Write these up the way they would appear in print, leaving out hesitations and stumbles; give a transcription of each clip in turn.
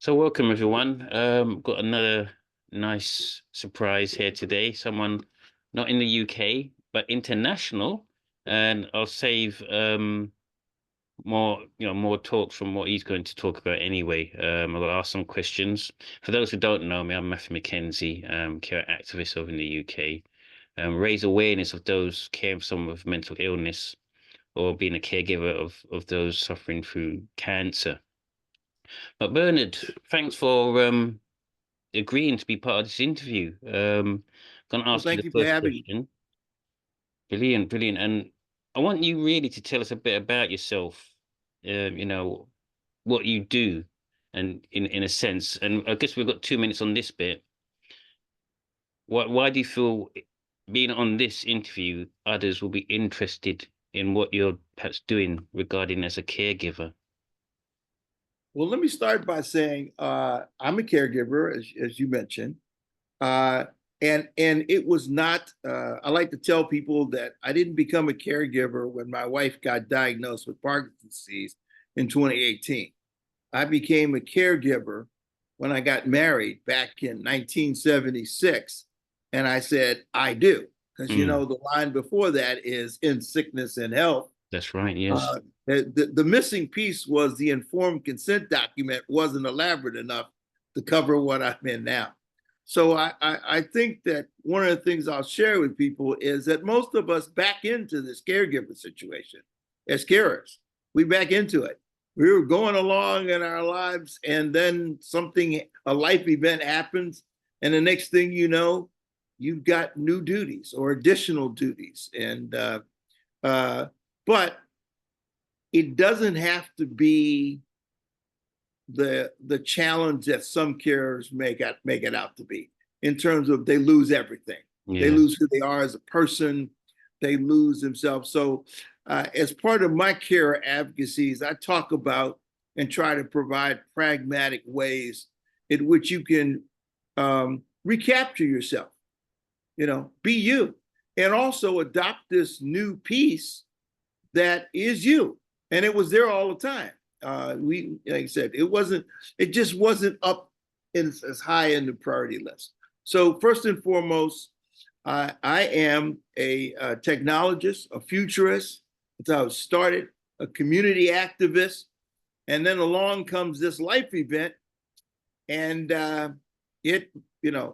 So welcome everyone. Got another nice surprise here today. Someone not in the UK but international, and I'll save more more talks from what he's going to talk about anyway. I'll ask some questions. For those who don't know me, I'm Matthew McKenzie, care activist over in the UK. Raise awareness of those caring for someone with mental illness or being a caregiver of those suffering through cancer. But Bernard, thanks for agreeing to be part of this interview. Gonna Well, ask you thank the you for first having me. question. Brilliant, brilliant. And I want you really to tell us a bit about yourself. You know, what you do, and in a sense. And I guess we've got 2 minutes on this bit. Why do you feel being on this interview, others will be interested in what you're perhaps doing regarding as a caregiver? Well, let me start by saying I'm a caregiver, as you mentioned, uh, and it was not. I like to tell people that I didn't become a caregiver when my wife got diagnosed with Parkinson's disease in 2018. I became a caregiver when I got married back in 1976, and I said I do because Mm, the line before that is in sickness and health. that's right. Yes. The missing piece was the informed consent document wasn't elaborate enough to cover what I'm in now. So I think that one of the things I'll share with people is that most of us back into this caregiver situation as carers. We back into it. We were going along in our lives, and then a life event happens, and the next thing you know, you've got new duties or additional duties, and uh, but it doesn't have to be the challenge that some carers make it out to be in terms of they lose everything. They Yeah. lose who they are as a person. They lose themselves. So, as part of my care advocacies, I talk about and try to provide pragmatic ways in which you can recapture yourself. Be you, and also adopt this new piece that is you. And it was there all the time. Like I said, it just wasn't up as high in the priority list. So first and foremost, I am a technologist, a futurist. That's how I started, a community activist. And then along comes this life event, and it,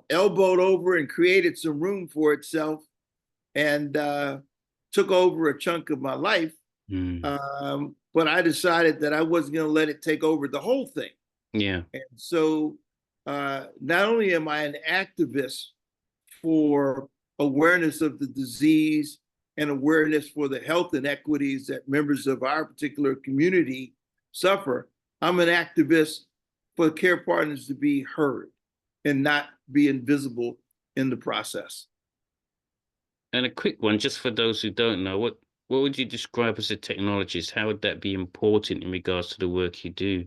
elbowed over and created some room for itself, and took over a chunk of my life. Mm, But I decided that I wasn't going to let it take over the whole thing. yeah. And so not only am I an activist for awareness of the disease and awareness for the health inequities that members of our particular community suffer, I'm an activist for care partners to be heard and not be invisible in the process. And a quick one, just for those who don't know, what would you describe as a technologist? How would that be important in regards to the work you do?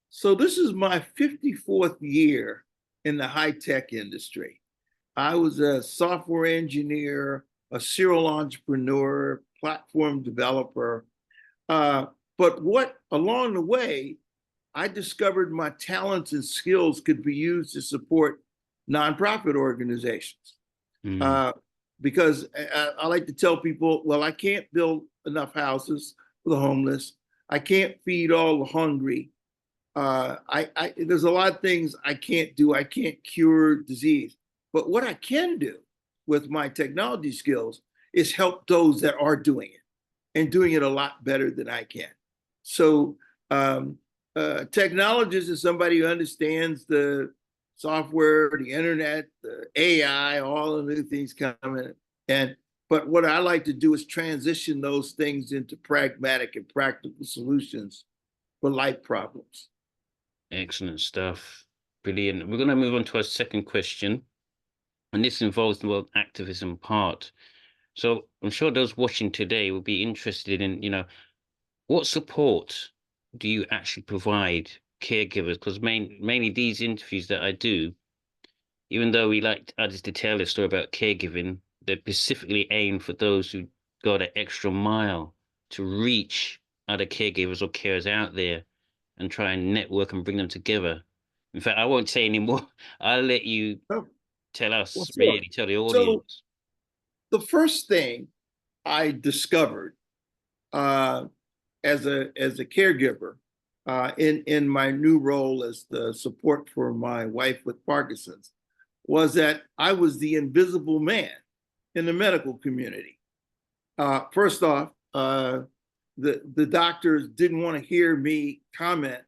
So this is my 54th year in the high tech industry. I was a software engineer, a serial entrepreneur, platform developer. Uh, but what along the way, I discovered my talents and skills could be used to support nonprofit organizations. Mm, Uh, because I like to tell people, well, I can't build enough houses for the homeless. I can't feed all the hungry. There's a lot of things I can't do. I can't cure disease, but what I can do with my technology skills is help those that are doing it and doing it a lot better than I can. So, technologist is somebody who understands the software, the internet, the AI, all the new things coming. And but what I like to do is transition those things into pragmatic and practical solutions for life problems. excellent stuff. Brilliant. We're going to move on to our second question, and this involves the world activism part. So I'm sure those watching today will be interested in, what support do you actually provide caregivers? Because mainly these interviews that I do, even though we like others to tell a story about caregiving, they're specifically aimed for those who go that extra mile to reach other caregivers or carers out there and try and network and bring them together. In fact, I won't say any more. I'll let you Oh, tell well, us, sure. really, tell the So audience. the first thing I discovered uh, as a caregiver in my new role as the support for my wife with Parkinson's was that I was the invisible man in the medical community. First off, the doctors didn't want to hear me comment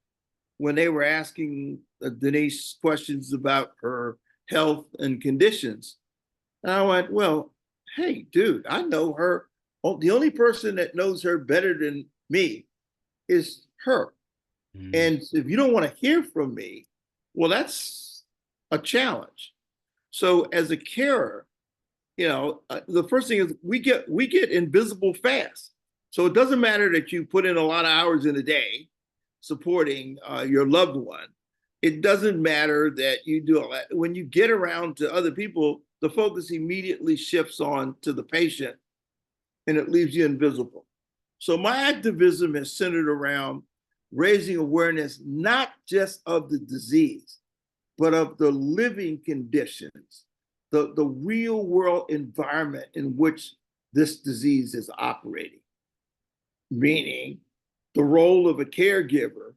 when they were asking Denise questions about her health and conditions. And I went, well, hey, dude, I know her. Oh, the only person that knows her better than me is her. Mm. And if you don't want to hear from me, well, that's a challenge. So as a carer, the first thing is we get invisible fast. So it doesn't matter that you put in a lot of hours in a day supporting your loved one. It doesn't matter that you do all that. When you get around to other people, the focus immediately shifts on to the patient and it leaves you invisible. So my activism is centered around raising awareness, not just of the disease, but of the living conditions, the real world environment in which this disease is operating, meaning the role of a caregiver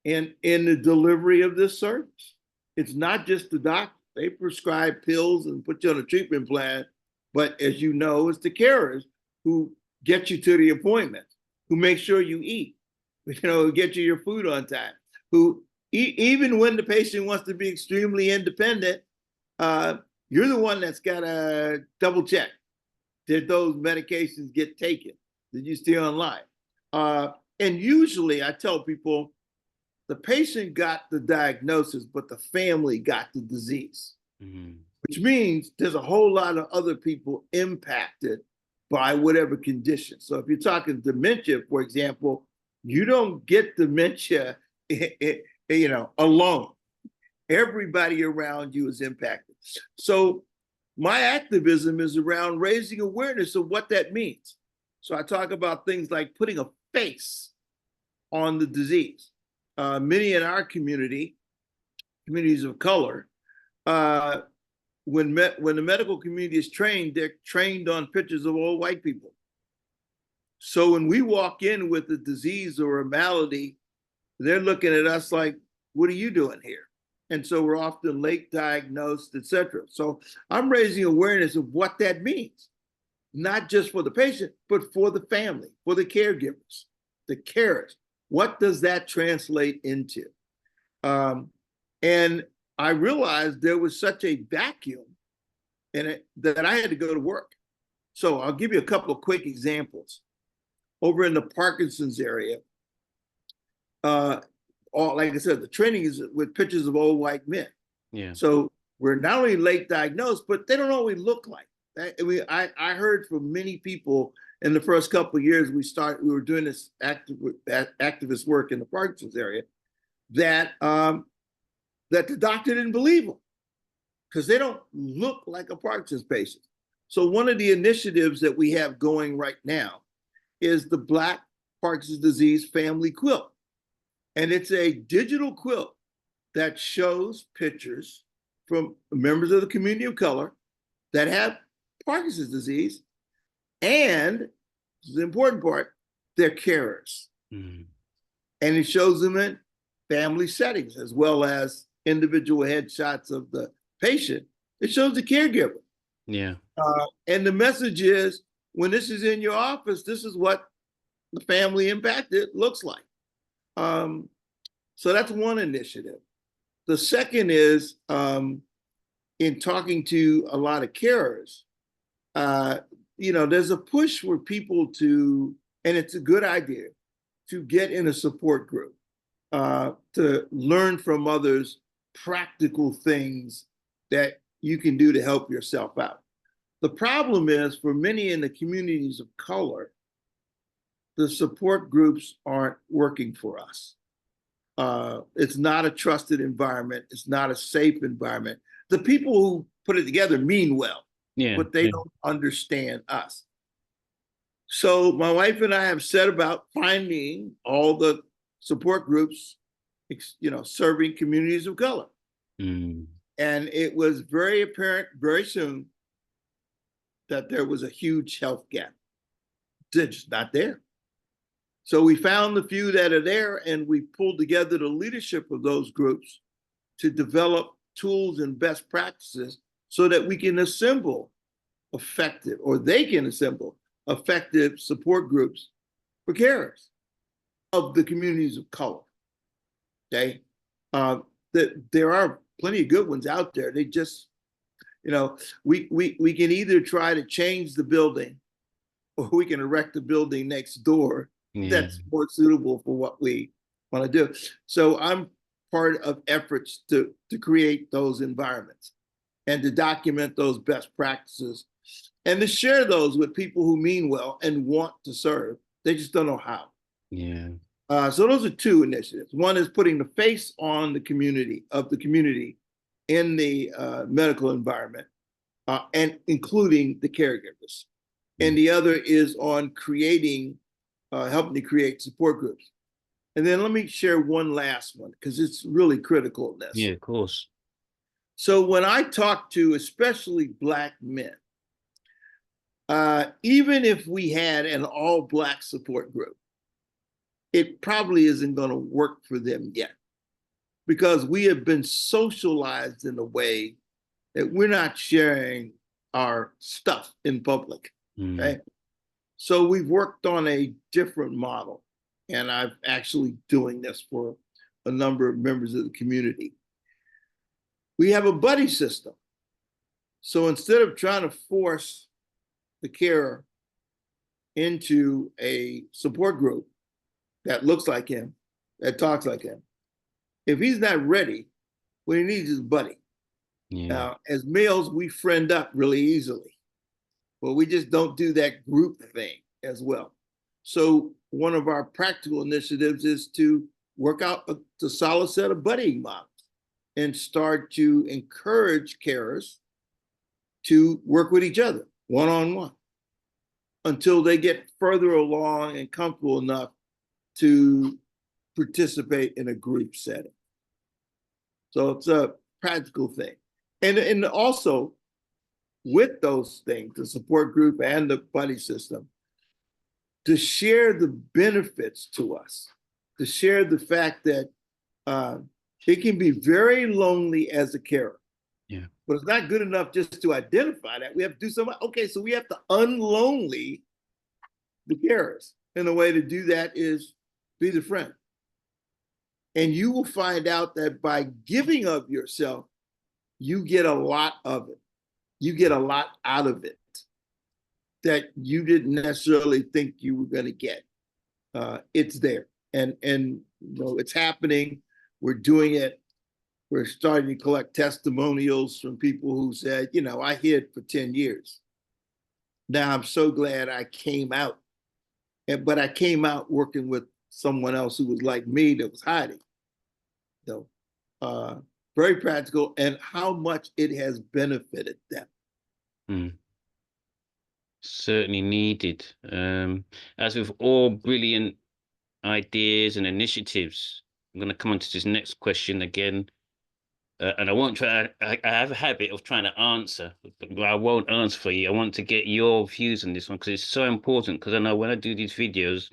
in the delivery of this service. It's not just the doctor. They prescribe pills and put you on a treatment plan, but as you know, it's the carers who get you to the appointment, who make sure you eat, get you your food on time, who even when the patient wants to be extremely independent, you're the one that's got to double check. Did those medications get taken? Did you stay online? And usually I tell people the patient got the diagnosis, but the family got the disease, which means there's a whole lot of other people impacted by whatever condition. So if you're talking dementia, for example, you don't get dementia, alone. Everybody around you is impacted. So my activism is around raising awareness of what that means. So I talk about things like putting a face on the disease. Many in our communities of color, when the medical community is trained, they're trained on pictures of old white people. So when we walk in with a disease or a malady, they're looking at us like, what are you doing here? And so we're often late diagnosed, et cetera. So I'm raising awareness of what that means, not just for the patient, but for the family, for the caregivers, the carers. What does that translate into? And I realized there was such a vacuum in it that I had to go to work. So I'll give you a couple of quick examples. Over in the Parkinson's area, like I said, the training is with pictures of old white men. Yeah. So we're not only late diagnosed, but they don't always look like. I heard from many people in the first couple of years we were doing this activist work in the Parkinson's area that that the doctor didn't believe them because they don't look like a Parkinson's patient. So one of the initiatives that we have going right now is the Black Parkinson's Disease Family Quilt. And it's a digital quilt that shows pictures from members of the community of color that have Parkinson's disease, and this is the important part, they're carers. And it shows them in family settings as well as individual headshots of the patient. It shows the caregiver. Yeah. And the message is, when this is in your office, this is what the family impacted looks like. So that's one initiative. The second is in talking to a lot of carers, there's a push for people to, and it's a good idea, to get in a support group, to learn from others practical things that you can do to help yourself out. The problem is, for many in the communities of color, the support groups aren't working for us. It's not a trusted environment. It's not a safe environment. The people who put it together mean well, but they don't understand us. So my wife and I have set about finding all the support groups, serving communities of color. Mm. And it was very apparent very soon that there was a huge health gap. It's just not there. So we found the few that are there, and we pulled together the leadership of those groups to develop tools and best practices so that we can assemble effective, or they can assemble effective support groups for carers of the communities of color. Okay, there are plenty of good ones out there. They just, we can either try to change the building, or we can erect a building next door that's more suitable for what we want to do. So I'm part of efforts to create those environments and to document those best practices and to share those with people who mean well and want to serve. They just don't know how. Yeah. So those are two initiatives. One is putting the face on the community in the medical environment, and including the caregivers. And the other is on creating, helping to create support groups. And then let me share one last one, because it's really critical in this. Yeah, of course. So when I talk to especially Black men, even if we had an all Black support group, it probably isn't going to work for them yet, because we have been socialized in a way that we're not sharing our stuff in public. Okay. So we've worked on a different model, and I'm actually doing this for a number of members of the community. We have a buddy system. So instead of trying to force the carer into a support group that looks like him, that talks like him, if he's not ready, what he needs is a buddy. Yeah. Now, as males, we friend up really easily. Well, we just don't do that group thing as well. So one of our practical initiatives is to work out a solid set of buddying models and start to encourage carers to work with each other one-on-one until they get further along and comfortable enough to participate in a group setting. So it's a practical thing. And also, with those things, the support group and the buddy system, to share the benefits to us, to share the fact that it can be very lonely as a carer. Yeah. But it's not good enough just to identify that. We have to do something. Okay, so we have to unlonely the carers. And the way to do that is be the friend. And you will find out that by giving of yourself, you get a lot of it. You get a lot out of it that you didn't necessarily think you were going to get. It's there, and it's happening. We're doing it. We're starting to collect testimonials from people who said, I hid for 10 years. Now I'm so glad I came out, but I came out working with someone else who was like me that was hiding. So, very practical, and how much it has benefited them. Certainly needed. As with all brilliant ideas and initiatives, I'm going to come on to this next question again. And I won't try, I have a habit of trying to answer, but I won't answer for you. I want to get your views on this one, because it's so important. Because I know when I do these videos,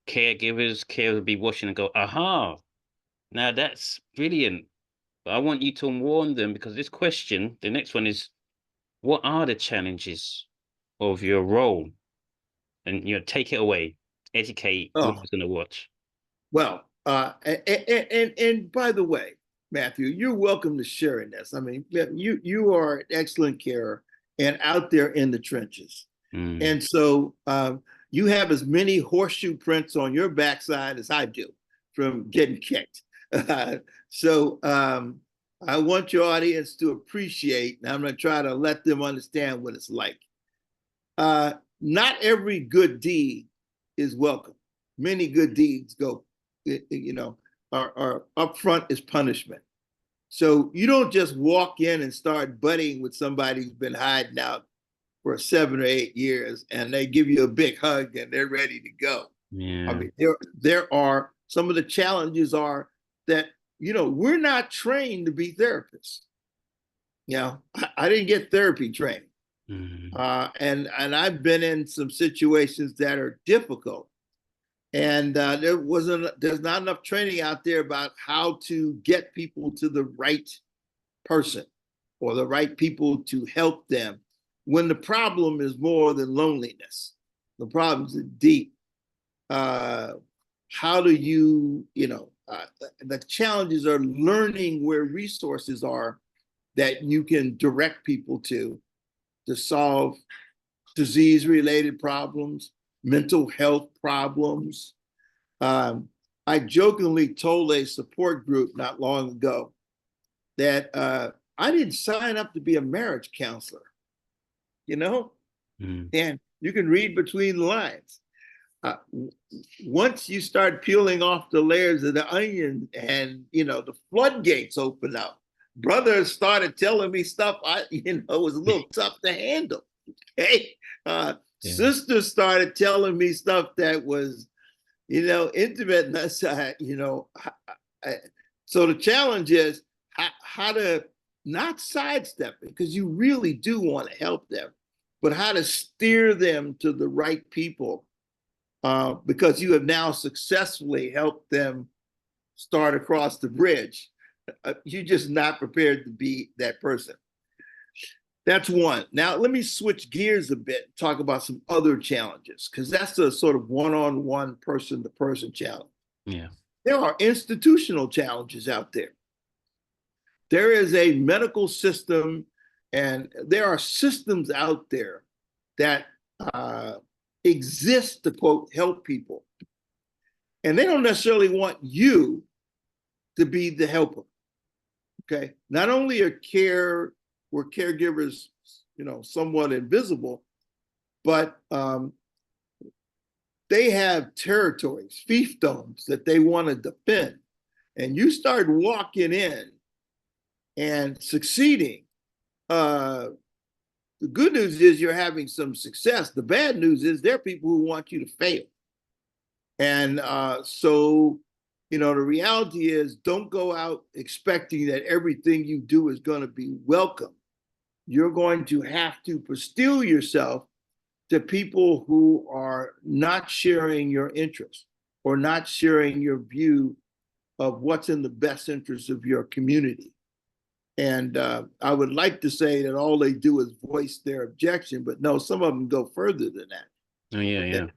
carers will be watching and go, aha, now that's brilliant. But I want you to warn them, because this question, the next one is, what are the challenges of your role? And take it away, educate who's going to watch. Well, and by the way, Matthew, you're welcome to sharing this. I mean, you are an excellent carer and out there in the trenches. And so you have as many horseshoe prints on your backside as I do from getting kicked. So I want your audience to appreciate, and I'm going to try to let them understand what it's like. Not every good deed is welcome. Many good deeds are upfront is punishment. So you don't just walk in and start buddying with somebody who's been hiding out for 7 or 8 years, and they give you a big hug and they're ready to go. Yeah. I mean, there are some of the challenges are that we're not trained to be therapists. I didn't get therapy training. And I've been in some situations that are difficult. And there's not enough training out there about how to get people to the right person or the right people to help them when the problem is more than loneliness. The problems are deep. How do the challenges are learning where resources are that you can direct people to solve disease-related problems, mental health problems. I jokingly told a support group not long ago that I didn't sign up to be a marriage counselor, and you can read between the lines. Once you start peeling off the layers of the onion and, the floodgates open up, brothers started telling me stuff was a little tough to handle. Okay. Sisters started telling me stuff that was, intimate. And that's, so the challenge is how to not sidestep it, because you really do want to help them, but how to steer them to the right people, because you have now successfully helped them start across the bridge. You're just not prepared to be that person. That's one. Now, let me switch gears a bit and talk about some other challenges, because that's a sort of one-on-one, person-to-person challenge. Yeah. There are institutional challenges out there. There is a medical system, and there are systems out there that exist to, quote, help people. And they don't necessarily want you to be the helper. Okay. Not only were caregivers, somewhat invisible, but they have territories, fiefdoms that they want to defend. And you start walking in and succeeding. The good news is you're having some success. The bad news is there are people who want you to fail. And so, the reality is, don't go out expecting that everything you do is going to be welcome. You're going to have to steel yourself to people who are not sharing your interests or not sharing your view of what's in the best interest of your community. And I would like to say that all they do is voice their objection, but no, some of them go further than that. Oh, yeah.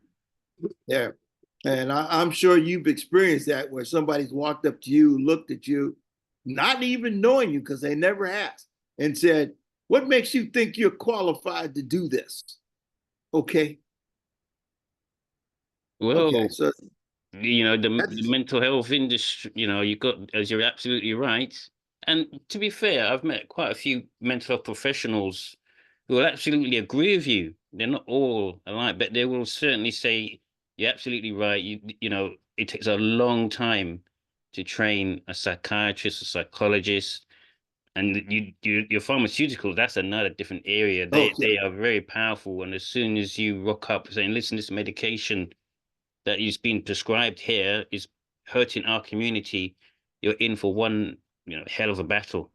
Yeah. And I'm sure you've experienced that, where somebody's walked up to you, looked at you, not even knowing you because they never asked, and said, "What makes you think you're qualified to do this?" Okay. Well, okay, so the mental health industry, you got, as you're absolutely right. And to be fair, I've met quite a few mental health professionals who will absolutely agree with you. They're not all alike, but they will certainly say, you're absolutely right. It takes a long time to train a psychiatrist, a psychologist, and your pharmaceuticals, that's another different area. They are very powerful. And as soon as you rock up saying, listen, this medication that is being prescribed here is hurting our community, you're in for one, hell of a battle.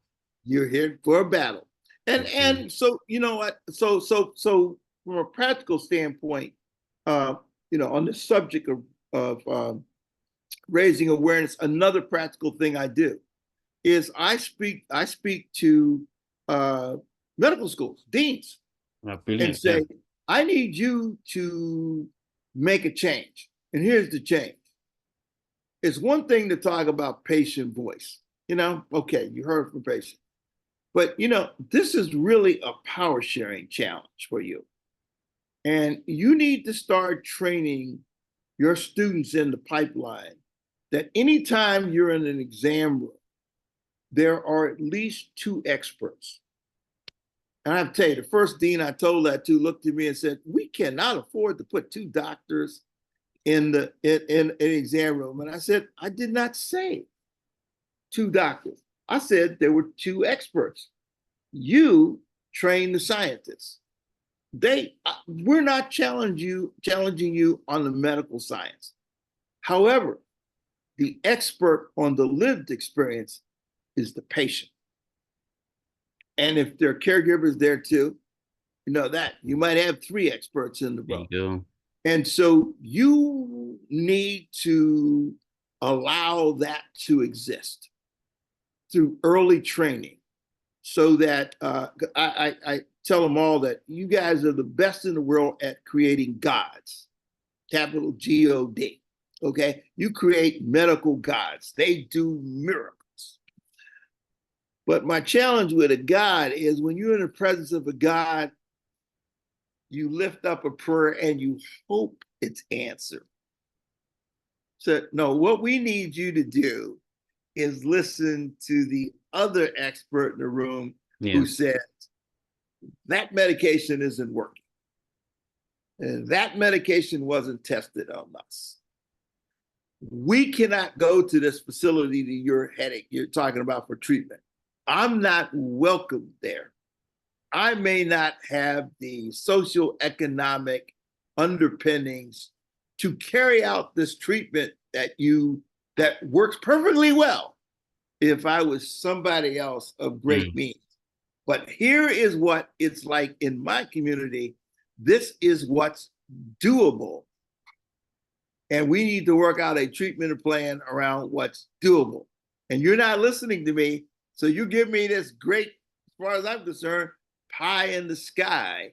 You're here for a battle. And so, what? So from a practical standpoint, on the subject of raising awareness, another practical thing I do is I speak to medical schools, deans, and say, I need you to make a change. And here's the change. It's one thing to talk about patient voice. Okay, you heard from patient. But, this is really a power sharing challenge for you. And you need to start training your students in the pipeline that anytime you're in an exam room, there are at least two experts. And I have to tell you, the first dean I told that to looked at me and said, we cannot afford to put two doctors in an exam room. And I said, I did not say two doctors. I said there were two experts. You train the scientists. We're not challenging you on the medical science. However, the expert on the lived experience is the patient. And if there are caregivers there too, you know that you might have 3 experts in the room. There you go. And so you need to allow that to exist through early training, so that I tell them all that you guys are the best in the world at creating gods, capital G-O-D. Okay, you create medical gods. They do miracles. But my challenge with a God is when you're in the presence of a God, you lift up a prayer and you hope it's answered. So no, what we need you to do is listen to the other expert in the room who says that medication isn't working. And that medication wasn't tested on us. We cannot go to this facility to your headache you're talking about for treatment. I'm not welcome there. I may not have the socioeconomic underpinnings to carry out this treatment that works perfectly well if I was somebody else of great means. But here is what it's like in my community. This is what's doable. And we need to work out a treatment plan around what's doable. And you're not listening to me. So you give me this great, as far as I'm concerned, pie in the sky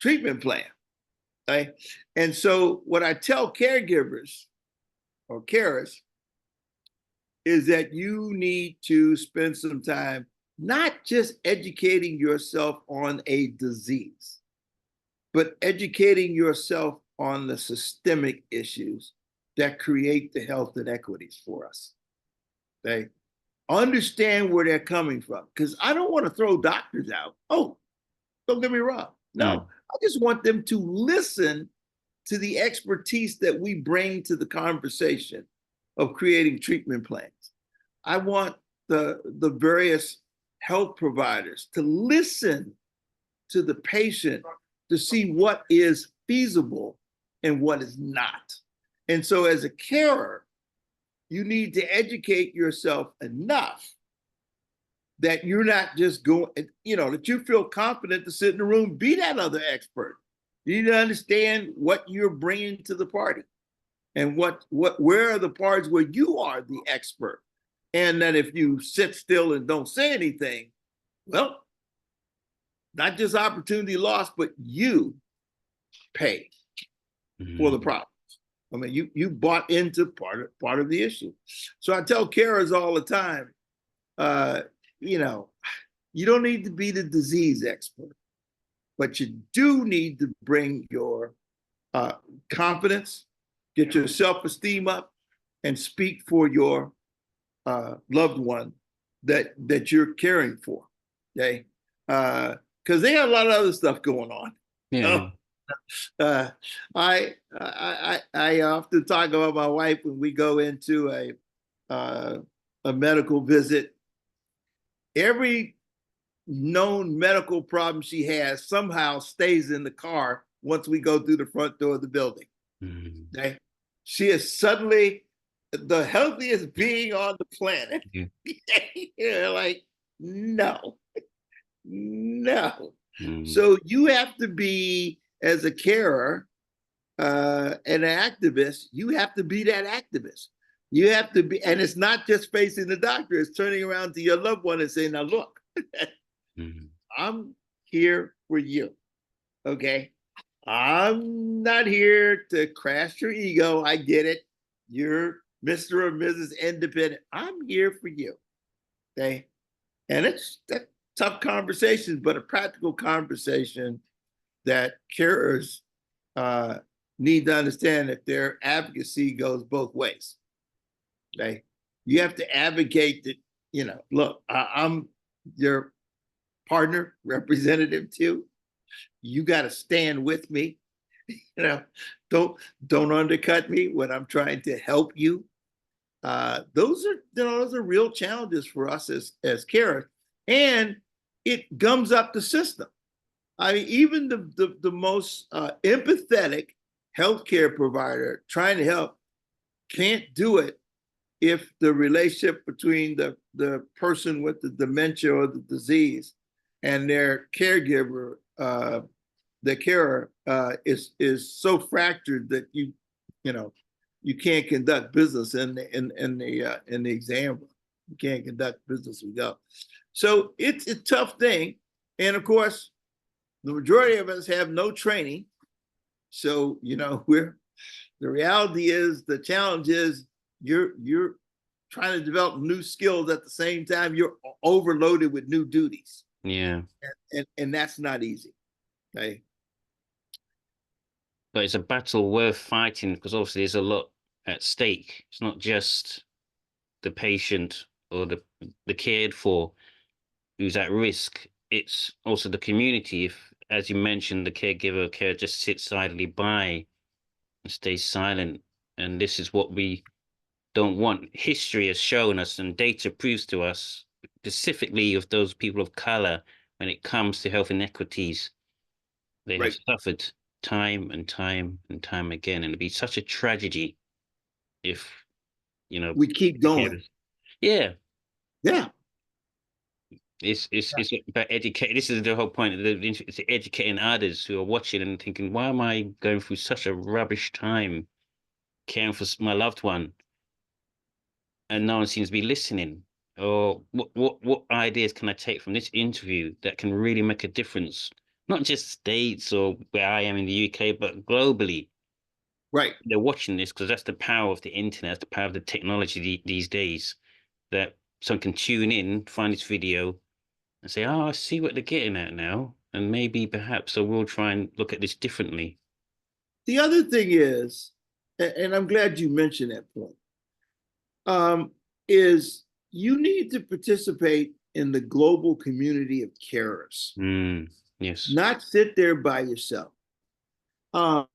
treatment plan. Okay? And so what I tell caregivers or carers is that you need to spend some time not just educating yourself on a disease, but educating yourself on the systemic issues that create the health inequities for us. Okay? Understand where they're coming from, because I don't want to throw doctors out. Oh, don't get me wrong. No, I just want them to listen to the expertise that we bring to the conversation of creating treatment plans. I want the various health providers to listen to the patient to see what is feasible and what is not. And so as a carer, you need to educate yourself enough that you're not just going, that you feel confident to sit in the room, be that other expert. You need to understand what you're bringing to the party and where are the parts where you are the expert. And that if you sit still and don't say anything, well, not just opportunity lost, but you pay for the problem. I mean, you bought into part of the issue. So I tell carers all the time, you don't need to be the disease expert, but you do need to bring your confidence, get your self-esteem up, and speak for your loved one that you're caring for. Okay, because they have a lot of other stuff going on. Yeah. I often talk about my wife when we go into a medical visit. Every known medical problem she has somehow stays in the car once we go through the front door of the building. Okay? She is suddenly the healthiest being on the planet. Like, no. So you have to be, as a carer and an activist, you have to be that activist. You have to be, and it's not just facing the doctor, it's turning around to your loved one and saying, now look, I'm here for you, okay? I'm not here to crash your ego, I get it. You're Mr. or Mrs. Independent. I'm here for you, okay? And it's that tough conversation, but a practical conversation that carers need to understand that their advocacy goes both ways. Okay, you have to advocate that, look, I'm your partner, representative too. You got to stand with me. Don't undercut me when I'm trying to help you. Those are real challenges for us as carers, and it gums up the system. I mean, even the most empathetic healthcare provider trying to help can't do it if the relationship between the person with the dementia or the disease and their caregiver, the carer, is so fractured that you know you can't conduct business in the exam room. You can't conduct business without. So it's a tough thing, and of course, the majority of us have no training. So the reality is, the challenge is you're trying to develop new skills at the same time you're overloaded with new duties. Yeah. And that's not easy. Okay. But it's a battle worth fighting because obviously there's a lot at stake. It's not just the patient or the cared for who's at risk. It's also the community. If, as you mentioned, the caregiver or carer just sits idly by and stays silent, and this is what we don't want. History has shown us, and data proves to us, specifically of those people of color, when it comes to health inequities, they have suffered time and time and time again, and it'd be such a tragedy if we keep going. Yeah. Yeah. It's about educating. This is the whole point. It's educating others who are watching and thinking, why am I going through such a rubbish time caring for my loved one? And no one seems to be listening. Or what ideas can I take from this interview that can really make a difference? Not just States or where I am in the UK, but globally. Right. They're watching this because that's the power of the internet, that's the power of the technology these days, that someone can tune in, find this video, and say, oh, I see what they're getting at now. And maybe perhaps I will try and look at this differently. The other thing is, and I'm glad you mentioned that point, is you need to participate in the global community of carers. Yes. Not sit there by yourself. There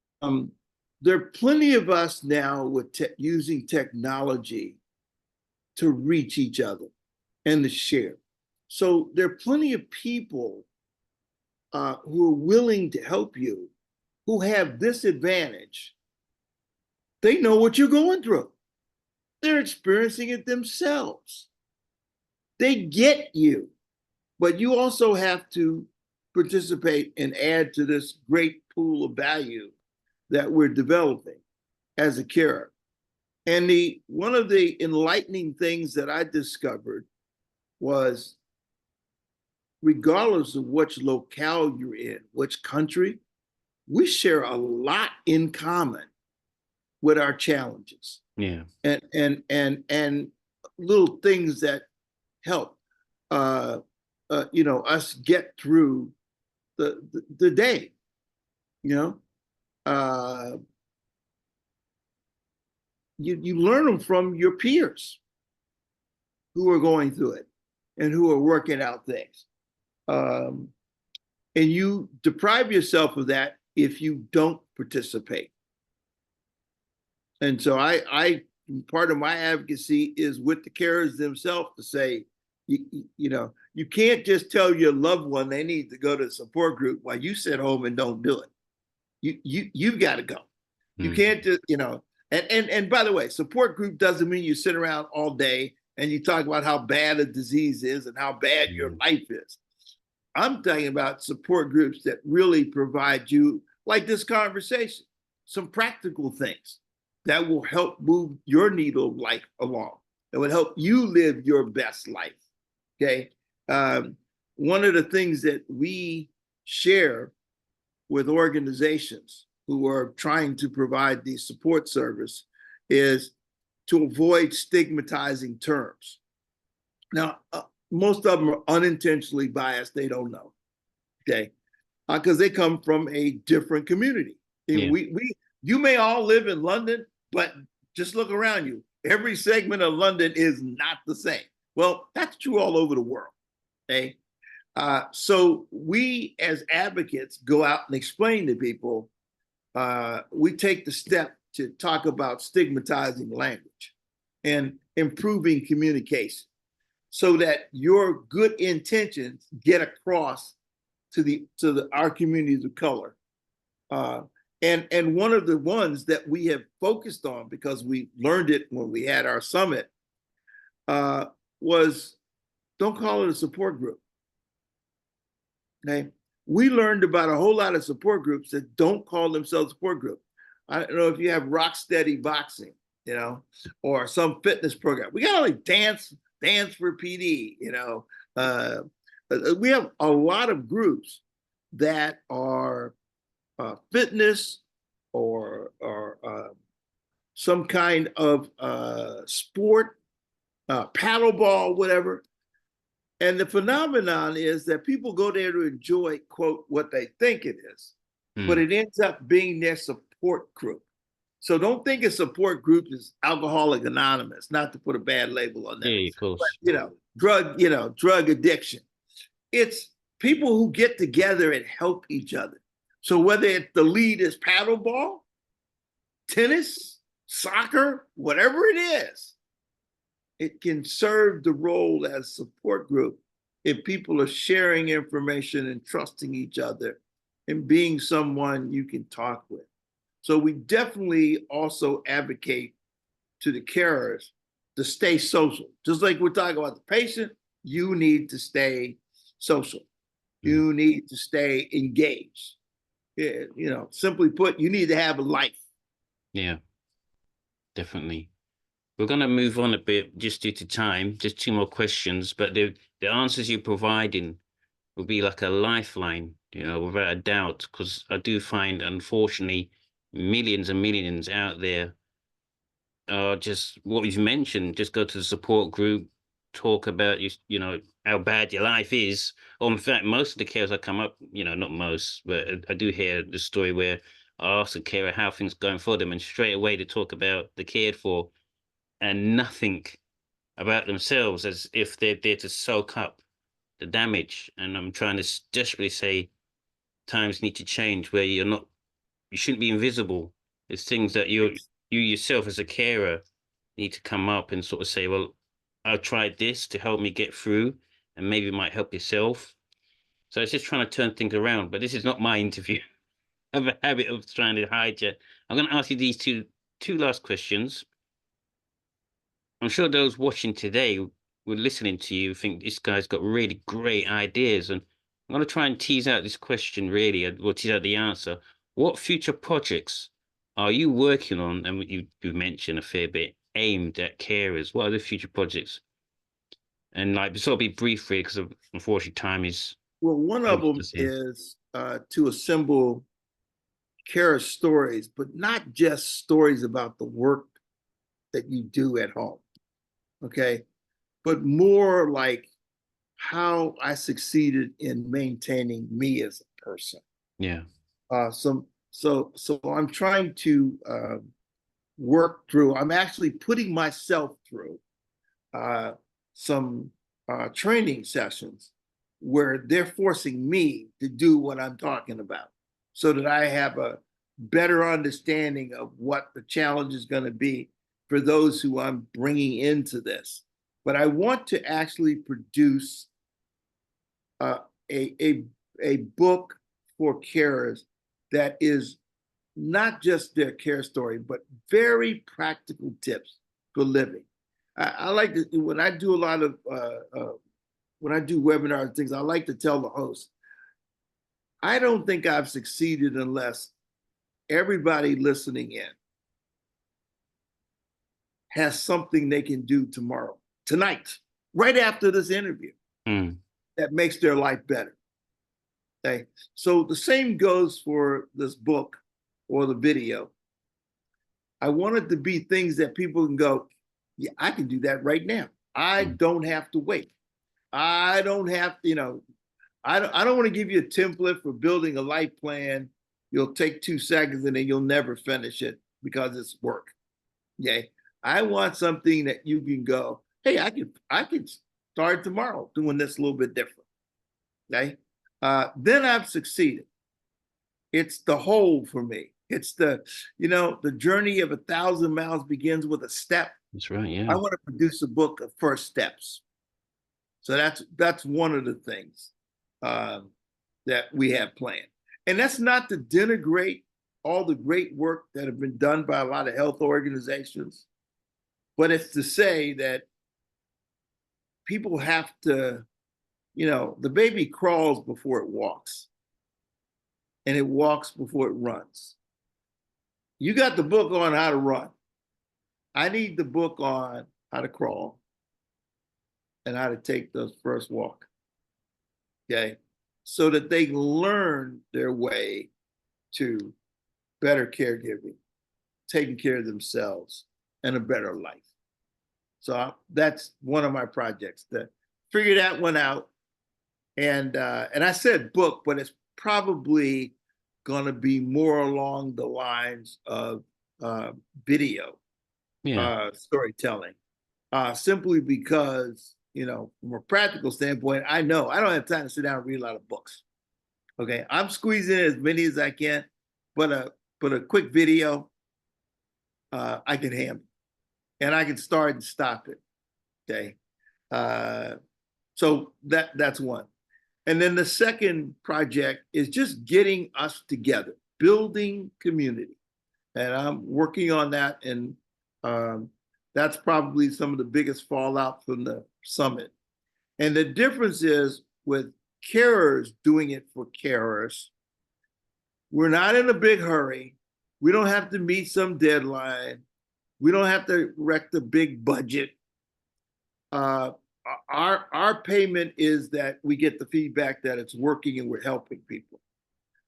are plenty of us now with using technology to reach each other and to share. So there are plenty of people who are willing to help you, who have this advantage. They know what you're going through. They're experiencing it themselves. They get you, but you also have to participate and add to this great pool of value that we're developing as a carer. And one of the enlightening things that I discovered was, regardless of which locale you're in, which country, we share a lot in common with our challenges. Yeah. And little things that help us get through the day. You learn them from your peers who are going through it and who are working out things. And you deprive yourself of that if you don't participate. And so part of my advocacy is with the carers themselves to say, you can't just tell your loved one they need to go to a support group while you sit home and don't do it. You've got to go. You can't just, and by the way, support group doesn't mean you sit around all day and you talk about how bad a disease is and how bad your life is. I'm talking about support groups that really provide you, like this conversation, some practical things that will help move your needle of life along. It would help you live your best life. Okay. One of the things that we share with organizations who are trying to provide the support service is to avoid stigmatizing terms. Now, most of them are unintentionally biased. They don't know, okay? Because they come from a different community. Yeah. You may all live in London, but just look around you. Every segment of London is not the same. Well, that's true all over the world, okay? So we as advocates go out and explain to people, we take the step to talk about stigmatizing language and improving communication so that your good intentions get across to our communities of color. And one of the ones that we have focused on, because we learned it when we had our summit, was don't call it a support group. Okay. We learned about a whole lot of support groups that don't call themselves support group. I don't know if you have Rock Steady Boxing, or some fitness program. We got like dance for PD, we have a lot of groups that are fitness or some kind of sport, paddleball, whatever. And the phenomenon is that people go there to enjoy, quote, what they think it is, but it ends up being their support group. So don't think a support group is Alcoholic Anonymous, not to put a bad label on that. Yeah, of course. But, drug addiction. It's people who get together and help each other. So whether the lead is paddleball, tennis, soccer, whatever it is, it can serve the role as support group if people are sharing information and trusting each other and being someone you can talk with. So we definitely also advocate to the carers to stay social. Just like we're talking about the patient, you need to stay social. You need to stay engaged. Simply put, you need to have a life. Yeah, definitely. We're going to move on a bit just due to time, just 2 more questions, but the answers you're providing will be like a lifeline, without a doubt, because I do find, unfortunately, millions and millions out there are just what you've mentioned, just go to the support group, talk about, how bad your life is. Or in fact, most of the carers I come up, not most, but I do hear the story where I ask a carer how things going for them, and straight away they talk about the cared for and nothing about themselves, as if they're there to soak up the damage. And I'm trying to desperately say times need to change where you shouldn't be invisible. There's things that you yourself as a carer need to come up and sort of say, well, I tried this to help me get through, and maybe it might help yourself. So it's just trying to turn things around. But this is not my interview. I have a habit of trying to hide you. I'm going to ask you these two last questions. I'm sure those watching today were listening to you think this guy's got really great ideas. And I'm going to try and tease out this question, really, or tease out the answer. What future projects are you working on? And you mentioned a fair bit aimed at carers. What are the future projects? And sort of be brief, really, because unfortunately time is. Well, one of them is to assemble carer stories, but not just stories about the work that you do at home. Okay. But more like how I succeeded in maintaining me as a person. Yeah. So I'm trying to work through, I'm actually putting myself through some training sessions where they're forcing me to do what I'm talking about so that I have a better understanding of what the challenge is going to be for those who I'm bringing into this. But I want to actually produce a book for carers that is not just their care story, but very practical tips for living. I like to, when I do a lot of, when I do webinars and things, I like to tell the host, I don't think I've succeeded unless everybody listening in has something they can do tomorrow, tonight, right after this interview, that makes their life better. Okay. So the same goes for this book or the video. I want it to be things that people can go, yeah, I can do that right now. I don't have to wait. I don't have, I don't want to give you a template for building a life plan. You'll take 2 seconds and then you'll never finish it because it's work. Okay. I want something that you can go, hey, I can start tomorrow doing this a little bit different. Okay. Then I've succeeded. It's the whole for me. It's the journey of 1,000 miles begins with a step. That's right. Yeah. I want to produce a book of first steps. So that's one of the things that we have planned. And that's not to denigrate all the great work that have been done by a lot of health organizations, but it's to say that people have to, the baby crawls before it walks, and it walks before it runs. You got the book on how to run. I need the book on how to crawl and how to take the first walk. Okay. So that they learn their way to better caregiving, taking care of themselves, and a better life. So that's one of my projects, to figure that one out. And I said book, but it's probably going to be more along the lines of video storytelling, simply because, from a practical standpoint, I know I don't have time to sit down and read a lot of books. Okay, I'm squeezing in as many as I can, but a quick video, I can handle, and I can start and stop it. Okay, so that's one. And then the second project is just getting us together, building community. And I'm working on that. And that's probably some of the biggest fallout from the summit. And the difference is, with carers doing it for carers, we're not in a big hurry. We don't have to meet some deadline. We don't have to wreck the big budget. Our payment is that we get the feedback that it's working and we're helping people.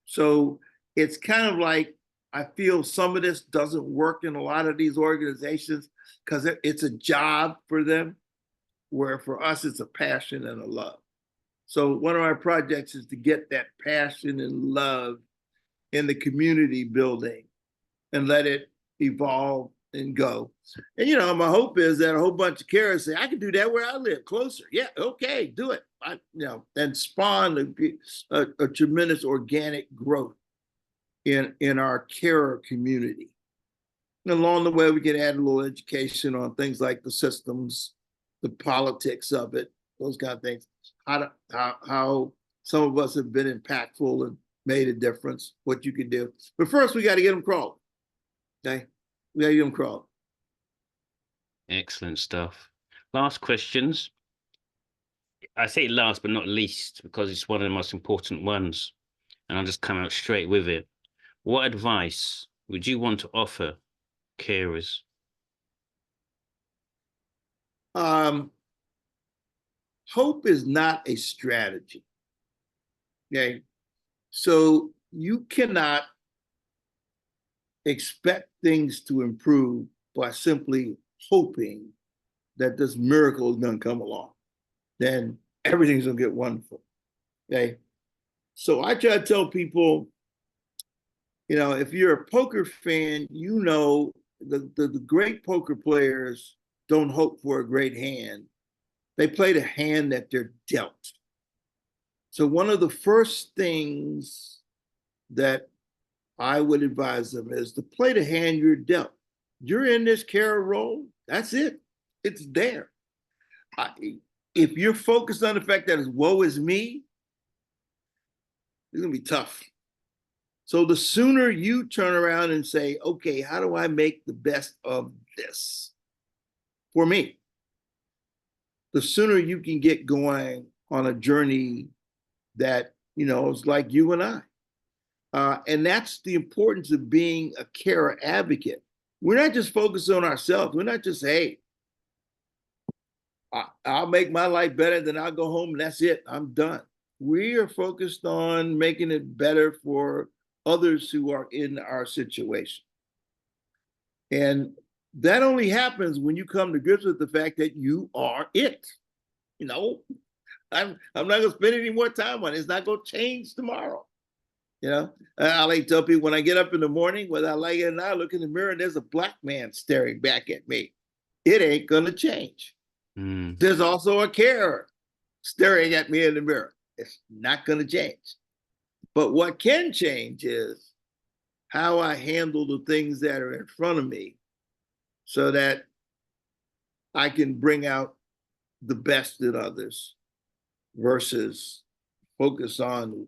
So it's kind of like, I feel some of this doesn't work in a lot of these organizations because it's a job for them, where for us it's a passion and a love. So one of our projects is to get that passion and love in the community building and let it evolve and go. And my hope is that a whole bunch of carers say, I can do that where I live, closer. Yeah, okay, do it. And spawn a tremendous organic growth in our carer community. And along the way, we can add a little education on things like the systems, the politics of it, those kind of things. How some of us have been impactful and made a difference, what you can do. But first, we got to get them crawling. Okay. We got to get them crawling. Excellent stuff. Last questions. I say last but not least because it's one of the most important ones, and I'll just come out straight with it. What advice would you want to offer carers? Hope is not a strategy. Okay. So you cannot expect things to improve by simply hoping that this miracle is going to come along. Then everything's going to get wonderful. Okay. So I try to tell people, if you're a poker fan, the great poker players don't hope for a great hand. They play the hand that they're dealt. So one of the first things that I would advise them is to play the hand you're dealt. You're in this carer role, that's it. It's there. If you're focused on the fact that it's woe is me, it's going to be tough. So the sooner you turn around and say, okay, how do I make the best of this for me? The sooner you can get going on a journey that, is like you and I. And that's the importance of being a carer advocate. We're not just focused on ourselves. We're not just, hey, I'll make my life better, then I'll go home and that's it. I'm done. We are focused on making it better for others who are in our situation. And that only happens when you come to grips with the fact that you are it. I'm not going to spend any more time on it. It's not going to change tomorrow. I like to tell people, when I get up in the morning, whether I like it or not, I look in the mirror and there's a black man staring back at me. It ain't going to change. There's also a carer staring at me in the mirror. It's not going to change. But what can change is how I handle the things that are in front of me so that I can bring out the best in others versus focus on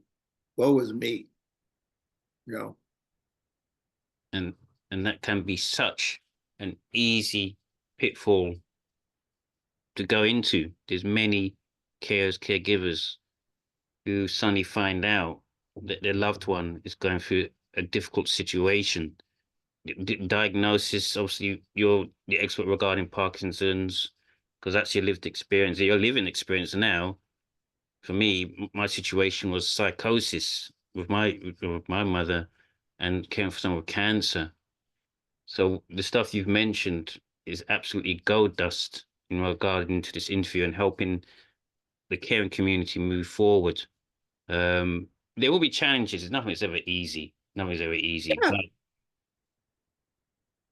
woe is me. And that can be such an easy pitfall to go into. There's many caregivers who suddenly find out that their loved one is going through a difficult situation. Diagnosis, obviously, you're the expert regarding Parkinson's, because that's your lived experience, your living experience now. For me, my situation was psychosis with my mother and caring for someone with cancer. So the stuff you've mentioned is absolutely gold dust in regarding to this interview and helping the caring community move forward. There will be challenges. Nothing is ever easy. Nothing is ever easy. Yeah, But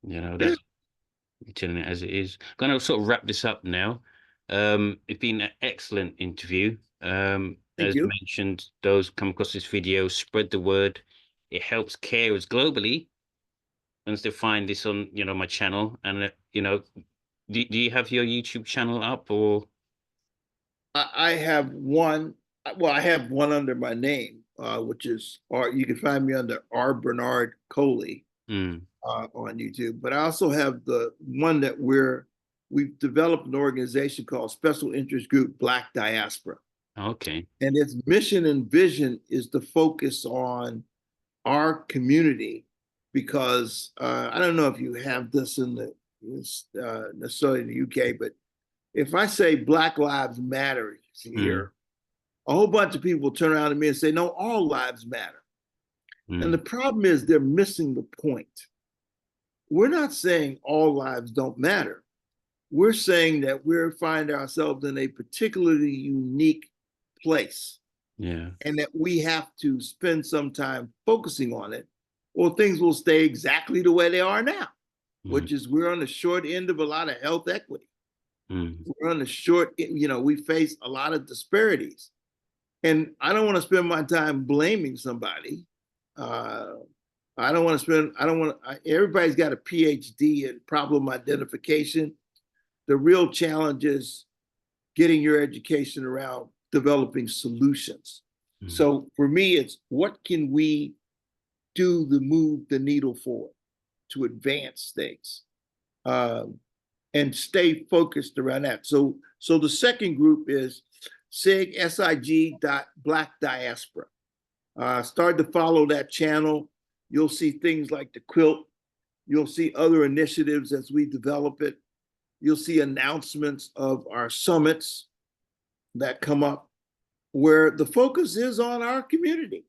yeah. that's telling it as it is. Gonna sort of wrap this up now. It's been an excellent interview. Thank As you. mentioned, those come across this video, spread the word. It helps carers globally once they find this on, my channel. And do you have your YouTube channel up or? I have one. Well, I have one under my name, which is R. You can find me under R.Bernard Coley Mm, on YouTube. But I also have the one that we've developed an organization called Special Interest Group Black Diaspora, okay. and its mission and vision is to focus on our community because I don't know if you have this in the necessarily in the UK, but if I say Black Lives Matter Mm, here, a whole bunch of people turn around to me and say, no, all lives matter. And the mm, problem is they're missing the point. We're not saying all lives don't matter. We're saying that we find ourselves in a particularly unique place yeah. and that we have to spend some time focusing on it, or things will stay exactly the way they are now, Mm, which is we're on the short end of a lot of health equity. mm, We're on the short, we face a lot of disparities. And I don't want to spend my time blaming somebody. Uh, everybody's got a PhD in problem identification. The real challenge is getting your education around developing solutions. mm, So for me, it's what can we do to move the needle forward, to advance things, and stay focused around that. So the second group is SIG dot Black Diaspora. Start to follow that channel. You'll see things like the quilt. You'll see other initiatives as we develop it. You'll see announcements of our summits that come up where the focus is on our community.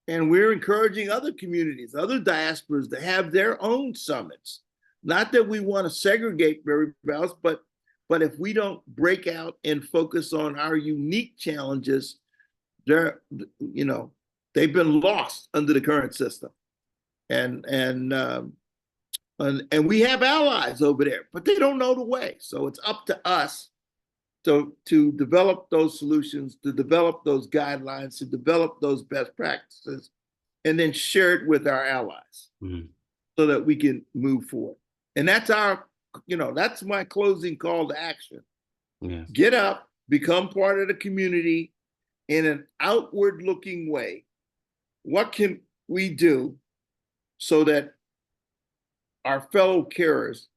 And we're encouraging other communities, other diasporas to have their own summits. Not that we want to segregate everybody else, but if we don't break out and focus on our unique challenges, they're, they've been lost under the current system. And we have allies over there, but they don't know the way. So it's up to us to develop those solutions, to develop those guidelines, to develop those best practices, and then share it with our allies mm, so that we can move forward. And that's that's my closing call to action. yeah. Get up, become part of the community in an outward looking way. What can we do so that our fellow carers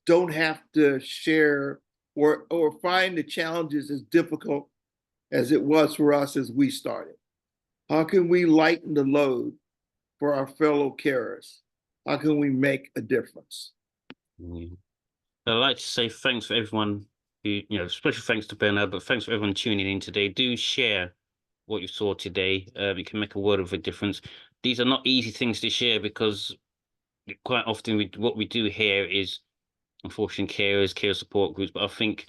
don't have to share or find the challenges as difficult as it was for us as we started? How can we lighten the load for our fellow carers? How can we make a difference? Mm. I'd like to say thanks for everyone who, special thanks to Bernard, but thanks for everyone tuning in today. Do share what you saw today. It can make a world of a difference. These are not easy things to share because quite often what we do here is, unfortunately, care support groups, but I think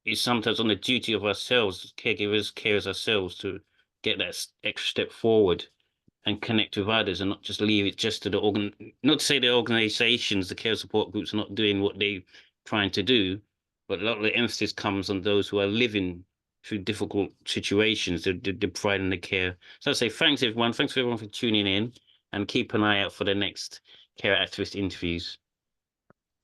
it's sometimes on the duty of ourselves, caregivers, carers ourselves, to get that extra step forward and connect with others and not just leave it just to not to say the organizations, the care support groups are not doing what they're trying to do, but a lot of the emphasis comes on those who are living through difficult situations, the pride and the care. So I say thanks everyone. Thanks for everyone for tuning in and keep an eye out for the next care activist interviews.